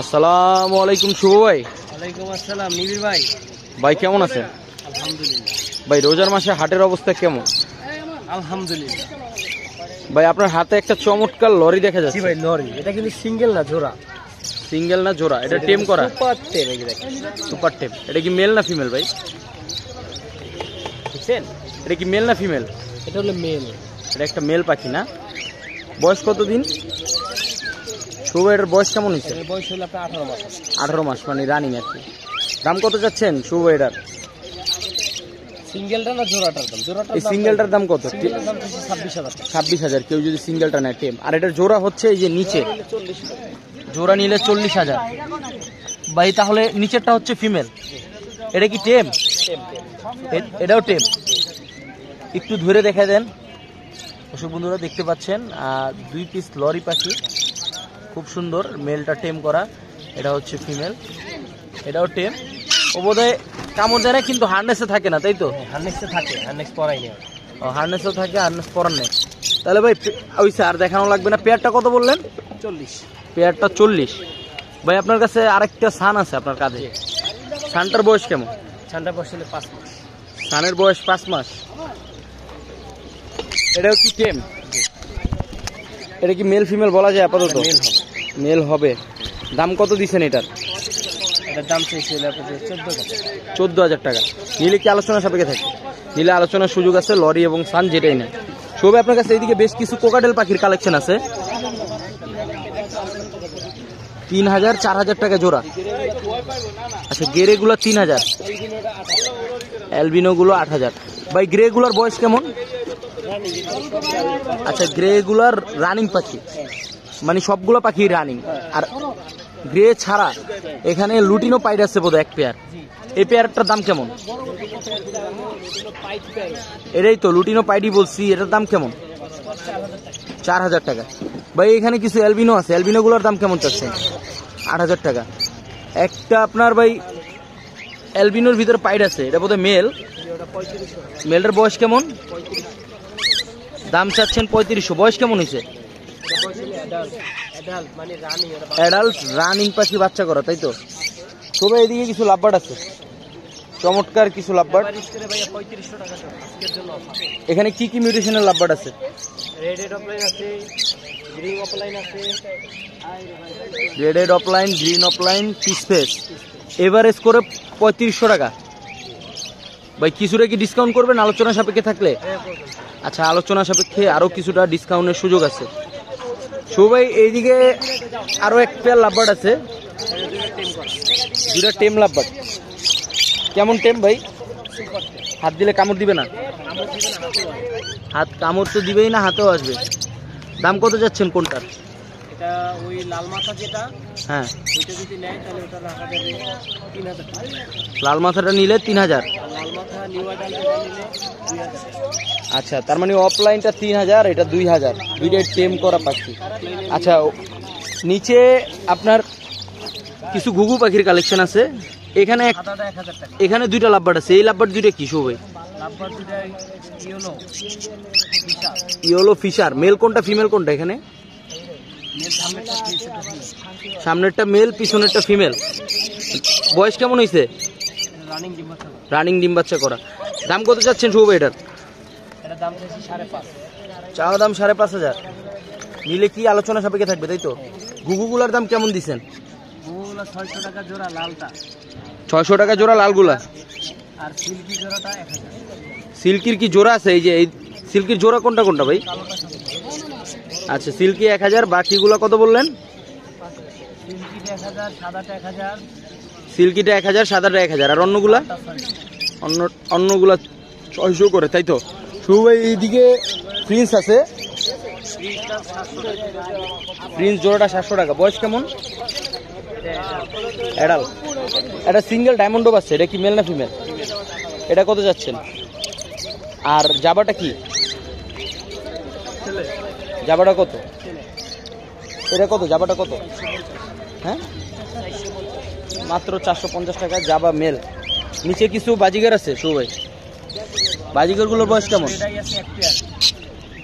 আসসালামু আলাইকুম শুভ ভাই। ওয়ালাইকুম আসসালাম নিবির ভাই। ভাই কেমন আছেন? আলহামদুলিল্লাহ। ভাই রোজার মাসে হাটের অবস্থা কেমন? আলহামদুলিল্লাহ। ভাই আপনার হাতে একটা চমৎকার লরি দেখা জি যাচ্ছে। ভাই লরি, এটা কিন্তু সিঙ্গেল না জোড়া। সিঙ্গেল না জোড়া? এটা টেম করা? সুপার টেম এই যে দেখেন। সুপার টেম। এটা কি মেল না ফিমেল ভাই? দেখছেন? এটা কি মেল না ফিমেল? এটা হলো মেল। এটা একটা মেল পাখি না? বয়স কত দিন? শুভ এটার বয়স কেমন হয়েছে? এর বয়স হলো আপনার 18 মাস। 18 মাস, মানে রানিং আর কি। দাম কত যাচ্ছেন শুভ এটার? সিঙ্গেলটা না জোড়াটার দাম? জোড়াটার এই দাম সিঙ্গেলটার দাম কত? সিঙ্গেলের দাম হচ্ছে 26,000 টাকা। 26,000 কেউ যদি সিঙ্গেলটা নেয় টেম। আর এটার জোড়া হচ্ছে এই যে নিচে, 40 টাকা। জোড়া নিলে 40,000। ভাই তাহলে নিচেরটা হচ্ছে ফিমেল, এটা কি টেম? টেম। এটাও টেম। একটু ধরে দেখা দেন দর্শক বন্ধুরা, দেখতে পাচ্ছেন 2 পিস লরি পাখি, খুব সুন্দর। মেলটা টেম করা, এটা হচ্ছে ফিমেল, এটাও টেম। ও বোধহয় কামড় দেয় না, কিন্তু হার্নেসে থাকে না, তাই তো? হার্নেক্সে থাকে, হার্নেক্স পরাই নেই। হার্নেসও থাকে, হার্নেস পরার নেই। তাহলে ভাই ওই আর দেখানো লাগবে না। পেয়ারটা কত বললেন? 40। পেয়ারটা 40। ভাই আপনার কাছে আরেকটা সান আছে আপনার কাঁধে, সানটার বয়স কেমন? ঠান্ডা বয়স হলে 5 মাস। সানের বয়স 5 মাস। এটাও কি টেম? এটা কি মেল ফিমেল বলা যায় আপাতত? মেল হবে। মেল হবে। দাম কত দিচ্ছেন এটার? এটার দাম চাইছে হলো আপনাদের 14,000 টাকা। 14,000 টাকা। নিলে কি আলোচনা সাপেক্ষে থাকে? নিলে আলোচনার সুযোগ আছে, লরি এবং সান যেটাই না। সবে আপনার কাছে এইদিকে বেশ কিছু কোকাটেল পাখির কালেকশন আছে। 3,000 4,000 টাকা জোড়া। আচ্ছা, গেরেগুলো 3,000, অ্যালবিনো গুলো 8,000। ভাই গ্রে গুলার বয়স কেমন? আচ্ছা, গ্রে গুলার রানিং পাখি, মানে সবগুলো পাখি রানিং। আর গ্রে ছাড়া এখানে লুটিনো পাইড আছে বোধহয় এক পেয়ার। এই পেয়ারটার দাম কেমন? এটাই তো লুটিনো পাইডি বলছি, এটার দাম কেমন? 4,000 টাকা। ভাই এখানে কিছু অ্যালবিনো আছে, অ্যালবিনো গুলোর দাম কেমন চাচ্ছে? 8,000 টাকা। একটা আপনার ভাই অ্যালবিনোর ভিতরে পাইড আছে, এটা বোধহয় মেল। মেলটার বয়স কেমন? দাম চাচ্ছেন 3500। বয়স কেমন হয়েছে? অ্যাডাল্ট রানিং পাখি, বাচ্চা করা, তাই তো? তবে এদিকে কিছু লাভবার্ড আছে, চমৎকার কিছু লাভবার্ড। এখানে কি কি মিউটেশনের লাভবার্ড আছে? রেড অফলাইন আছে, গ্রিন অফলাইন আছে। Red offline, green offline, piece face. Average করে 3500 টাকা। ভাই কিছুটা কি ডিসকাউন্ট করবেন আলোচনা সাপেক্ষে থাকলে? আচ্ছা, আলোচনা সাপেক্ষে আরো কিছুটা ডিসকাউন্টের সুযোগ আছে। ভাই এইদিকে আরো এক পেয়ার লাভবার্ড আছে, দুটা টেম লাভবার্ড। কেমন টেম ভাই? হাত দিলে কামড় দিবে না? হাত কামড় তো দিবেই না, হাতেও আসবে। দাম কত যাচ্ছেন কোনটার? এটা ওই লাল মাথা যেটা, হ্যাঁ, ওইটা যদি নেয় তাহলে ওটা রাখা যাবে 3,000 টাকা। লাল মাথাটা নিলে 3,000। আর লাল মাথা নিউ আইডাল নিলে 2,000। আচ্ছা, তার মানে অফলাইনটা 3,000, এটা 2,000। দুইটাই টেম করা পাখি। আচ্ছা, নিচে আপনার কিছু ঘুঘু পাখির কালেকশন আছে। এখানে 1,000 টাকা। এখানে দুইটা লাভবার্ড আছে। এই লাভবার্ড দুইটা কি ভাই? লাভবার দুটা yellow Fischer. Yellow Fischer. Male কোনটা ফিমেল কোনটা এখানে? মেল সামনেটা পিছনেটা ফিমেল। সামনেরটা মেল, পিছনেরটা ফিমেল। বয়স কেমন হয়েছে? রানিং ডিম বাচ্চা। রানিং ডিম বাচ্চা করা। দাম কত চাচ্ছেন শুভ এটার? এটা দাম চাইছি 5,500। চাওয়া দাম 5,500। নিলে কি আলোচনা সাপেক্ষে থাকবে, তাই তো? ঘুঘুগুলার দাম কেমন দিচ্ছেন? ওগুলো 600 টাকা জোড়া লালটা। 600 টাকা জোড়া লালগুলা। আর সিল্কি জোড়াটা 1,000। সিল্কির কি জোড়া আছে? এই যে এই সিল্কির জোড়া কোনটা কোনটা ভাই? আচ্ছা, সিল্কি 1,000। বাকিগুলা কত বললেন? সিল্কিটা 1,000, সাদাটা 1,000। সিল্কিটা 1,000, সাদাটা 1,000। আর অন্যগুলা? অন্যগুলা 600 করে, তাই তো? শুভ ভাই এইদিকে প্রিন্স আছে, প্রিন্স জোড়াটা 700 টাকা। বয়স কেমন? অ্যাডাল। এটা সিঙ্গেল ডায়মন্ড ডোব আছে, এটা কি মেল না ফিমেল? এটা কত যাচ্ছেন? আর জাবাটা কি? জাবাটা কত? এটা কত? জাবাটা কত? হ্যাঁ, মাত্র 450 টাকা জাবা মেল। নিচে কিছু বাজিগার আছে শুভ ভাই। বাজিগারগুলোর বয়স কেমন?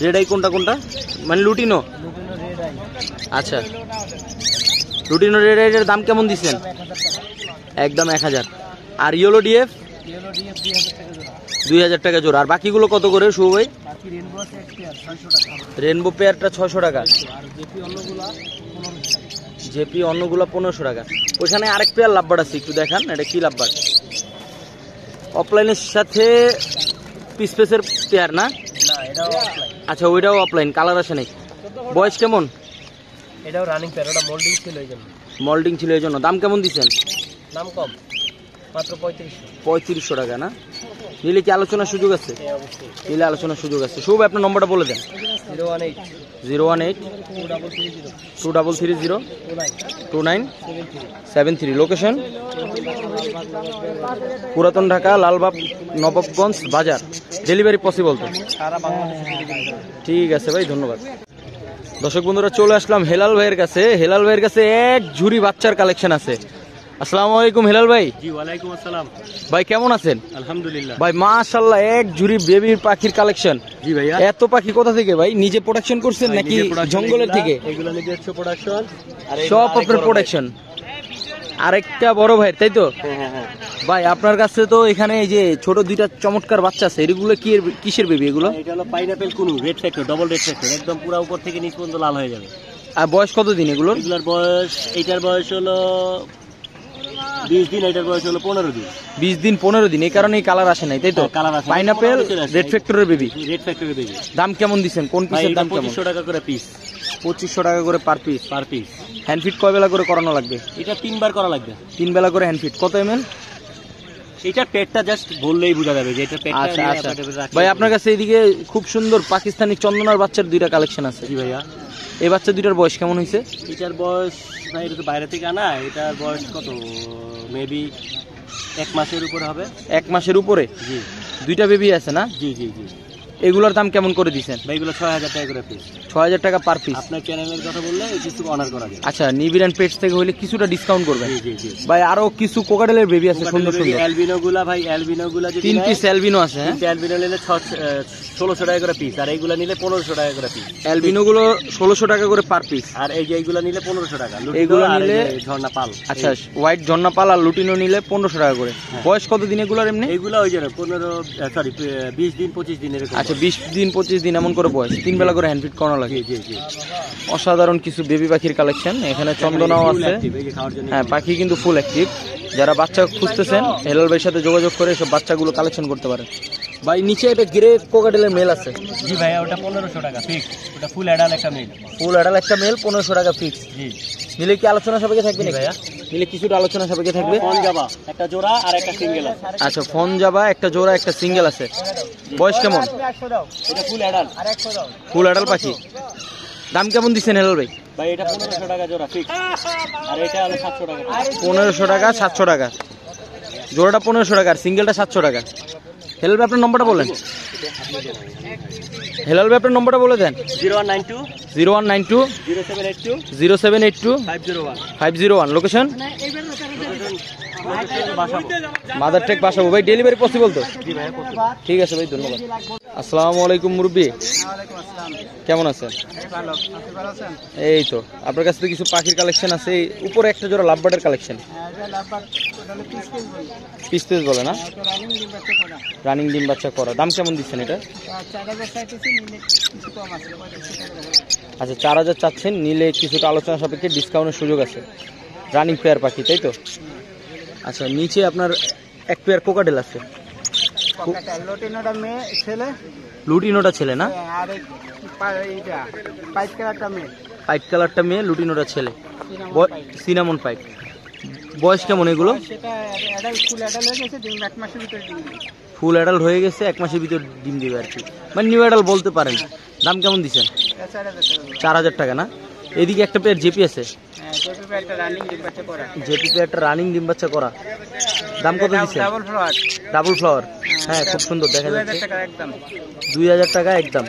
রেড আই কোনটা কোনটা? মানে লুটিনো? Lutino red eye. আচ্ছা, লুটিনো রেড আইটের দাম কেমন দিচ্ছেন? 1000 টাকা। একদম 1000। আর ইয়েলো ডিএফ ইয়েলো ডিএফ 2000 টাকা জোড়া। 2000 টাকা জোড়া। আর বাকিগুলো কত করে শুভ ভাই? বাকি রেনবো আছে এক পেয়ার 600 টাকা। রেনবো পেয়ারটা 600 টাকা। আর জেপি অন্যগুলা 1500 টাকা। জেপি অন্যগুলো 1500 টাকা। ওইখানে আরেক পেয়ার লাভবার্ড আছে, একটু দেখান এটা কি লাভবার্ড। অফলাইনের সাথে পিস পেসের পেয়ার না? না এটাও অফলাইন। আচ্ছা ওইটাও অফলাইন, কালার আসে নাই। বয়স কেমন? এটাও রানিং পেয়ার, ওটা মোল্ডিং ছিল এই জন্য। মল্টিং ছিল এই জন্য। দাম কেমন দিচ্ছেন? দাম কম, মাত্র 3500। 3500 টাকা না? নিলে কি আলোচনার সুযোগ আছে? হ্যাঁ অবশ্যই। নিলে আলোচনার সুযোগ আছে। শুভ আপনার নম্বরটা বলে দেন। 018 018 2330 2330 29 2973। লোকেশন পুরাতন ঢাকা, লালবাগ নবাবগঞ্জ বাজার। ডেলিভারি পসিবল তো? সারা বাংলাদেশে ডেলিভারি। ঠিক আছে ভাই, ধন্যবাদ। দর্শক বন্ধুরা চলে আসলাম হেলাল ভাইয়ের কাছে। হেলাল ভাইয়ের কাছে এক ঝুড়ি বাচ্চার কালেকশন আছে। আসসালামু আলাইকুম হেলাল ভাই। জি ওয়ালাইকুম আসসালাম। ভাই কেমন আছেন? আলহামদুলিল্লাহ। ভাই মাশাআল্লাহ এক ঝুড়ি বেবির পাখির কালেকশন। জি ভাইয়া। এত পাখি কোথা থেকে ভাই? নিজে প্রোডাকশন করছেন নাকি জঙ্গলের থেকে? এগুলো নিজস্ব প্রোডাকশন আর সব আপনার প্রোডাকশন। আরেকটা বড় ভাই তাই তো? হ্যাঁ। ভাই আপনার কাছে তো এখানে এই যে ছোট দুইটা চমৎকার বাচ্চা আছে, এগুলো কি কিসের বেবি এগুলো? এটা হলো পাইনাপেল কুনু red factor, double red factor, একদম পুরো উপর থেকে নিচ পর্যন্ত লাল হয়ে যাবে। আর বয়স কত দিন এগুলোর? এগুলোর বয়স, এইটার বয়স হলো 20 দিন, এটার বয়স হলো 15 দিন। 20 দিন 15 দিন, এই কারণে কালার আসে নাই তাই তো? কালার আছে। পাইনাপেল রেড ফ্যাক্টরের বেবি। রেড ফ্যাক্টরের বেবি। দাম কেমন দিচ্ছেন? কোন পিসের দাম কেমন? 2500 টাকা করে পিস। 2500 টাকা করে পার পিস। Per piece. হ্যান্ড ফিট কয় বেলা করে করানো লাগবে? এটা 3 বার করা লাগবে। 3 বেলা করে হ্যান্ড ফিট। কত এমএল? এটা পেটটা জাস্ট বললেই বোঝা যাবে যে এটা পেটটা। আচ্ছা আচ্ছা ভাই আপনার কাছে এদিকে খুব সুন্দর পাকিস্তানি চন্দনার বাচ্চার দুইটা কালেকশন আছে। জি ভাইয়া। এই বাচ্চা দুইটার বয়স কেমন হয়েছে? এটার বয়স ভাই, এটা তো বাইরে থেকে আনা, এটার বয়স কত, মেবি 1 মাসের উপরে হবে। 1 মাসের উপরে? জি দুইটা বেবি আছে না? জি জি জি। এগুলোর দাম কেমন করে দিচ্ছেন? ভাই এগুলো 6000 টাকা করে পিস। 6000 টাকা পার পিস। আপনার চ্যানেলের কথা বললে কিছু অনার করা যায়। আচ্ছা নিবির এন্ড পেটস থেকে হইলে কিছুটা ডিসকাউন্ট করবেন? জি জি জি। ভাই আরো কিছু কোকাটেলের বেবি আছে সুন্দর সুন্দর। অ্যালবিনো গুলা ভাই, অ্যালবিনো গুলা যদি 3 পিস অ্যালবিনো আছে। হ্যাঁ অ্যালবিনো নিলে 1600 টাকা করে পিস, আর এইগুলা নিলে 1500 টাকা করে পিস। অ্যালবিনো গুলো 1600 টাকা করে পার পিস। আর এই যে এইগুলা নিলে 1500 টাকা। এইগুলো আর নিলে এই যে ঝর্ণা পাল। আচ্ছা হোয়াইট ঝর্ণা পাল আর লুটিনো নিলে 1500 টাকা করে। বয়স কত দিন এগুলোর এমনি? এইগুলা ওই যে 20 দিন 25 দিন এরকম। আচ্ছা 20 দিন 25 দিন এমন করে বয়স। 3 বেলা করে হ্যান্ড ফিট করানো লাগে। জি জি জি। অসাধারণ কিছু বেবি পাখির কালেকশন এখানে। চন্দনাও আছে। হ্যাঁ পাখি কিন্তু ফুল অ্যাক্টিভ। যারা বাচ্চা খুঁজতেছেন হেলাল ভাইয়ের সাথে যোগাযোগ করে সব বাচ্চাগুলো কালেকশন করতে পারেন। ভাই নিচে একটা গ্রে কোকাটেলের মেল আছে। জি ভাইয়া, ওটা 1500 টাকা ফিক্স। ওটা ফুল অ্যাডাল একটা মেল। ফুল অ্যাডাল একটা মেল 1500 টাকা ফিক্স। জি। নিলে কি আলোচনা সাপেক্ষে থাকবে নাকি? ভাইয়া নিলে কিছুটা আলোচনা সাপেক্ষে থাকবে। ফোন যাবা একটা জোড়া আর একটা সিঙ্গেল আছে। আচ্ছা ফোন যাবা একটা জোড়া একটা সিঙ্গেল আছে। বয়স কেমন? এটা ফুল অ্যাডাল। আর 100 দাও। ফুল অ্যাডাল পাখি। দাম কেমন দিচ্ছেন হেলাল ভাই? ভাই এটা 1500 টাকা জোড়া ফিক্স। আর এটা হলো 700 টাকা। 1500 টাকা 700 টাকা। জোড়াটা 1500 টাকা আর সিঙ্গেলটা 700 টাকা। হেলাল ভাই আপনার নম্বরটা বলেন। হেলাল ভাই আপনার নম্বরটা বলে দেন। 0192 0192 0782 0782 501 501। লোকেশন মাদার টেক বাসাবো। ভাই ডেলিভারি পসিবল তো? জি ভাইয়া। ঠিক আছে ভাই, ধন্যবাদ। আসসালামু আলাইকুম মুরব্বি, ওয়ালাইকুম আসসালাম। কেমন আছেন? ভালো, আপনি ভালো আছেন? এই তো আপনার কাছে তো কিছু পাখির কালেকশন আছে। এই উপরে একটা জোড়া লাভবার্ডের কালেকশন। এটা লাভবার্ড, এটা হলো পিস পিস বলি। পিস পিস বলে না? এটা রানিং ডিম বাচ্চা করা। রানিং ডিম বাচ্চা করা। দাম কেমন দিচ্ছেন এটা? 4000 চাইতেছি, নিলে কিছু কম আছে। 3500 টাকা হবে। আচ্ছা 4000 চাচ্ছেন, নিলে কিছুটা আলোচনা সাপেক্ষে ডিসকাউন্টের সুযোগ আছে। রানিং পেয়ার পাখি তাই তো? আচ্ছা নিচে আপনার এক পেয়ার কোকাটেল আছে। একটা লুটিনোটা মেয়ে ছেলে, লুটিনোটা ছেলে না? আর এইটা পাইপ কালারটা মেয়ে। পাইপ কালারটা মেয়ে, লুটিনোটা ছেলে। Cinnamon pipe. বয়স কেমন এগুলো? সেটা অ্যাডাল্ট, ফুল অ্যাডাল্ট হয়ে গেছে, 1 মাসের ভিতরে ডিম দিবে। ফুল অ্যাডাল্ট হয়ে গেছে, 1 মাসের ভিতর ডিম দিবে আর কি, মানে নিউ অ্যাডাল্ট বলতে পারেন। দাম কেমন দিচ্ছেন? 4000 টাকা না? এদিকে একটা পেয়ার জেপি আছে। একটা রানিং ডিম বাচ্চা করা। জেপি পেয়ারটা রানিং ডিম বাচ্চা করা। দাম কত দিচ্ছেন? Double flower. Double flower. হ্যাঁ খুব সুন্দর দেখা যাচ্ছে। 2000 টাকা একদম। 2000 টাকা একদম।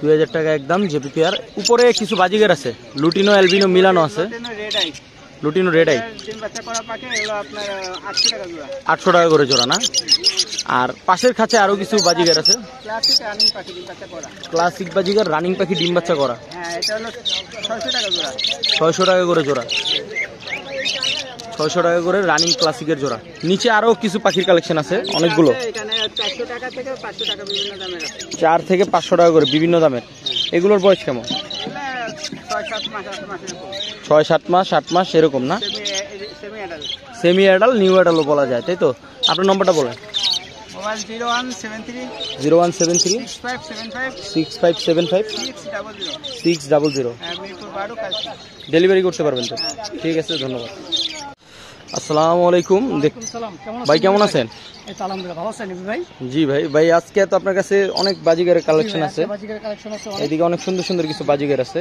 2000 টাকা একদম জেপি পেয়ার। উপরে কিছু বাজিগার আছে, লুটিনো অ্যালবিনো মিলানো আছে। Red eye, lutino red eye. ডিম বাচ্চা করা পাখি, এগুলো আপনার 800 টাকা জোড়া। 800 টাকা করে জোড়া না? আর পাশের খাঁচে আরো কিছু বাজিগার আছে, ক্লাসিক রানিং পাখি ডিম বাচ্চা করা। ক্লাসিক বাজিগার রানিং পাখি ডিম বাচ্চা করা। হ্যাঁ, এটা হলো 600 টাকা জোড়া। 600 টাকা করে জোড়া, 600 টাকা করে রানিং ক্লাসিকের জোড়া। নিচে আরো কিছু পাখির কালেকশন আছে অনেকগুলো, এখানে 400 টাকা থেকে 500 টাকা বিভিন্ন দামের আছে। 4 থেকে 500 টাকা করে বিভিন্ন দামের। এগুলোর বয়স কেমন? 6-7 মাস 8 মাসের উপর। 6-7 মাস 8 মাস এরকম না? Semi adult. Semi adult new অ্যাডালও বলা যায়, তাই তো? আপনার নম্বরটা বলেন। মোবাইল 0173 0173 6575 6575 600। 600। হ্যাঁ, মিরপুর 12 কালচি। ডেলিভারি করতে পারবেন তো? ঠিক আছে, ধন্যবাদ। আসসালামু আলাইকুম। সালাম, কেমন ভাই কেমন আছেন? এই তো আলহামদুলিল্লাহ ভালো আছেন ভাই? জি ভাই, ভাই আজকে তো আপনার কাছে অনেক বাজিগারের কালেকশন আছে। বাজিকার কালেকশন আছে অনেক। এদিকে অনেক সুন্দর সুন্দর কিছু বাজিগার আছে,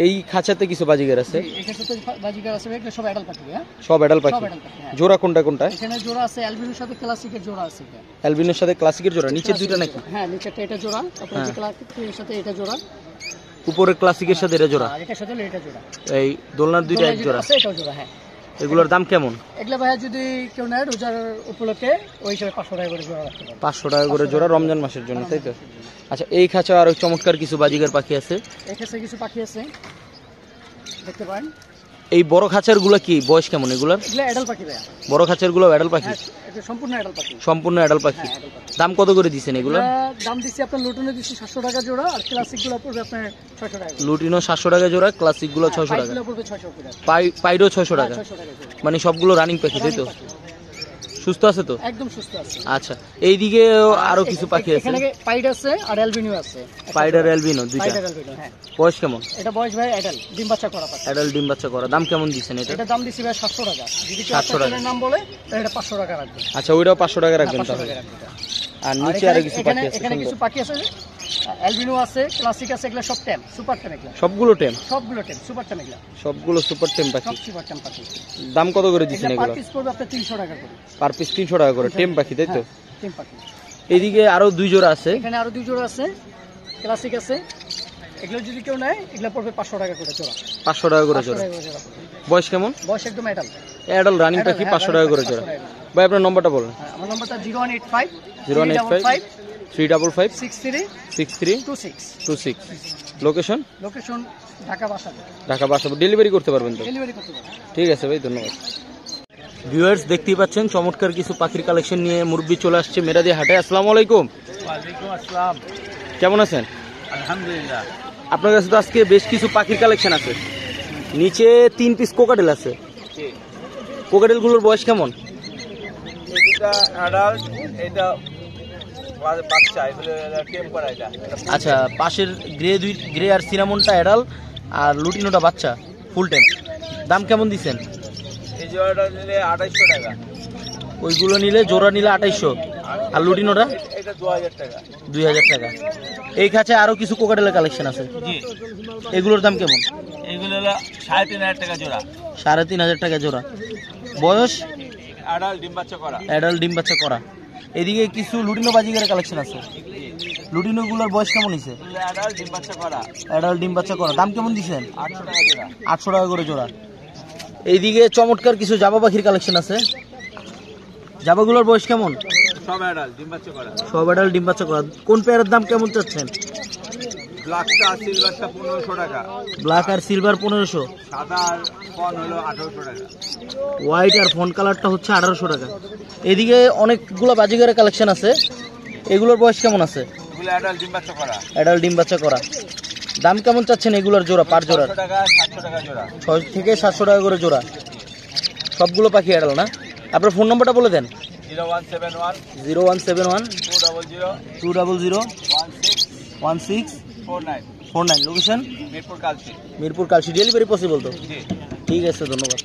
এই খাঁচাতে কিছু বাজিগার আছে। এখানে তো বাজিকার আছে, এগুলো সব অ্যাডাল্ট পাখি। হ্যাঁ, সব অ্যাডাল সব পাখি। অ্যাডাল্ট পাখি। হ্যাঁ, জোড়া কোনটা কোনটা? এখানে জোড়া আছে অ্যালবিনোর সাথে ক্লাসিকের জোড়া আছে। অ্যালবিনোর সাথে ক্লাসিকের জোড়া, নিচের দুইটা নাকি? হ্যাঁ, নিচেরটা এটা জোড়া, তারপরে যে ক্লাসিকের সাথে এটা জোড়া, উপরের ক্লাসিকের সাথে এটা জোড়া, আর এটার সাথে এটা জোড়া। এই দোলনার দুইটা এক জোড়া। আছে এটাও জোড়া। হ্যাঁ, এগুলোর দাম কেমন? এগুলা ভাইয়া যদি কেউ নেয় রোজার উপলক্ষে ওই হিসাবে 500 টাকা করে জোড়া রাখতে পারবে। 500 টাকা করে জোড়া রমজান মাসের জন্য, তাই তো? আচ্ছা, এই খাঁচা আরো চমৎকার কিছু বাজিগার পাখি আছে। এই কাছে কিছু পাখি আছে, দেখতে পারেন। এই বড় খাঁচার গুলা কি বয়স কেমন এগুলার? এগুলা অ্যাডাল্ট পাখি ভাইয়া। বড় খাঁচার গুলো অ্যাডাল পাখি? হ্যাঁ, এটা সম্পূর্ণ অ্যাডাল্ট পাখি। সম্পূর্ণ অ্যাডাল পাখি। হ্যাঁ, অ্যাডাল্ট পাখি। দাম কত করে দিচ্ছেন এগুলো? দাম দিচ্ছি আপনার লুটনে দিচ্ছি 700 টাকা জোড়া, আর ক্লাসিক গুলো পড়বে আপনার 600 টাকা। লুটিনো 700 টাকা জোড়া, ক্লাসিক গুলো 600 টাকা, গুলো পড়বে 600 টাকা। পাইডো 600 টাকা। 600 টাকা জোড়া। মানে সবগুলো রানিং পাখি, তাই তো? সুস্থ আছে তো? একদম সুস্থ আছে। আচ্ছা, এইদিকে আরো কিছু পাখি আছে। এখানে পাইড আছে আর অ্যালবিনো আছে। পাইডার অ্যালবিনো দুইটা। পাইড আর অ্যালবিনো। হ্যাঁ, বয়স কেমন? এটা বয়স ভাই অ্যাডাল্ট, ডিম বাচ্চা করা পাখি। অ্যাডাল্ট ডিম বাচ্চা করা। দাম কেমন দিচ্ছেন এটা? এটা দাম দিছি ভাই 700 টাকা। যদি কেউ 700 টাকা। আপনার নাম বলে তাহলে এটা 500 টাকা রাখবে। আচ্ছা, ওইটাও 500 টাকা রাখবেন 500 তাহলে। টাকা রাখবে এটা। আর নিচে আরো কিছু পাখি আছে এখানে কিছু সুন্দর। পাখি আছে, অ্যালবিনো আছে, ক্লাসিক আছে, এগুলো সব টেম, সুপার টেম এগুলো। সবগুলো টেম? সবগুলো টেম, সুপার টেম এগুলো। সবগুলো সুপার টেম পাখি। সব সুপার টেম পাখি। দাম কত করে দিচ্ছেন এগুলো পার এগুলো? পিস পড়বে আপনার 300 টাকা করে। পার পিস 300 টাকা করে টেম পাখি, তাই তো? হ্যাঁ, টেম পাখি। এইদিকে আরো দুই জোড়া আছে। এখানে আরো দুই জোড়া আছে, ক্লাসিক আছে। এগুলো যদি কেউ নেয় এগুলো পড়বে 500 টাকা করে জোড়া। 500 টাকা করে 500 জোড়া। টাকা করে জোড়া পড়বে। বয়স কেমন? বয়স একদম অ্যাডাল্ট। অ্যাডাল রানিং পাখি 500 টাকা করে জোড়া। ভাই আপনার নম্বরটা বলুন। আমার নম্বরটা 0185 0185 355 63 63 26। 26। লোকেশন? লোকেশন ঢাকা বাসাবো। ঢাকা বাসাবো। ডেলিভারি করতে পারবেন তো? ডেলিভারি করতে পারবো। ঠিক আছে ভাই, ধন্যবাদ। ভিউয়ার্স, দেখতেই পাচ্ছেন চমৎকার কিছু পাখির কালেকশন নিয়ে মুরব্বি চলে আসছে মেরাদি হাটে। আসসালামু আলাইকুম। ওয়ালাইকুম আসসালাম। কেমন আছেন? আলহামদুলিল্লাহ। আপনার কাছে তো আজকে বেশ কিছু পাখির কালেকশন আছে। নিচে 3 পিস কোকাটেল আছে। কোকাটেল গুলোর বয়স কেমন? এটা অ্যাডাল্ট, এটা বাচ্চা, এগুলো টেম করা। এটা আচ্ছা, পাশের গ্রে আর সিনামনটা অ্যাডাল, আর লুটিনোটা বাচ্চা ফুল টাইম। দাম কেমন দিচ্ছেন? এই জোড়াটা নিলে 2800 টাকা। ওইগুলো নিলে জোড়া নিলে 2800, আর লুটিনোটা এটা 2000 টাকা। 2000 টাকা। এই খাঁচায় আরো কিছু কোকাটেলের কালেকশন আছে। জি, এগুলোর দাম কেমন? এগুলো হলো 3500 টাকা জোড়া। 3500 টাকা জোড়া। বয়স? অ্যাডাল্ট, ডিম বাচ্চা করা। অ্যাডাল ডিম বাচ্চা করা। এদিকে কিছু লুটিনো বাজিগারের কালেকশন আছে। লুটিনো গুলোর বয়স কেমন হয়েছে? অ্যাডাল্ট, ডিম বাচ্চা করা। অ্যাডাল ডিম বাচ্চা করা। দাম কেমন দিচ্ছেন? 800 টাকা জোড়া। 800 টাকা করে জোড়া। এইদিকে চমৎকার কিছু জাবা পাখির কালেকশন আছে। জাবাগুলোর বয়স কেমন? সব অ্যাডাল্ট, ডিম বাচ্চা করা। সব অ্যাডাল ডিম বাচ্চা করা। কোন পেয়ারের দাম কেমন চাচ্ছেন? ব্ল্যাকটা আর সিলভারটা 1500 টাকা। ব্ল্যাক আর সিলভার 1500। সাদা আর ফন হলো 1800 টাকা। হোয়াইট আর ফোন কালারটা হচ্ছে 1800 টাকা। এদিকে অনেকগুলো বাজিগারের কালেকশন আছে। এগুলোর বয়স কেমন আছে? এগুলো অ্যাডাল্ট, ডিম বাচ্চা করা। অ্যাডাল ডিম বাচ্চা করা। দাম কেমন চাচ্ছেন এগুলোর জোড়া, পার জোড়ার? 600 টাকা, 700 টাকা জোড়া। 6 থেকে 700 টাকা করে জোড়া। সবগুলো পাখি অ্যাডাল না? আপনার ফোন নম্বরটা বলে দেন। 0171 0171 200 200 16 49। লোকেশন? মিরপুর কালচি। মিরপুর কালসি। ডেলিভারি পসিবল তো? জি। ঠিক আছে, ধন্যবাদ।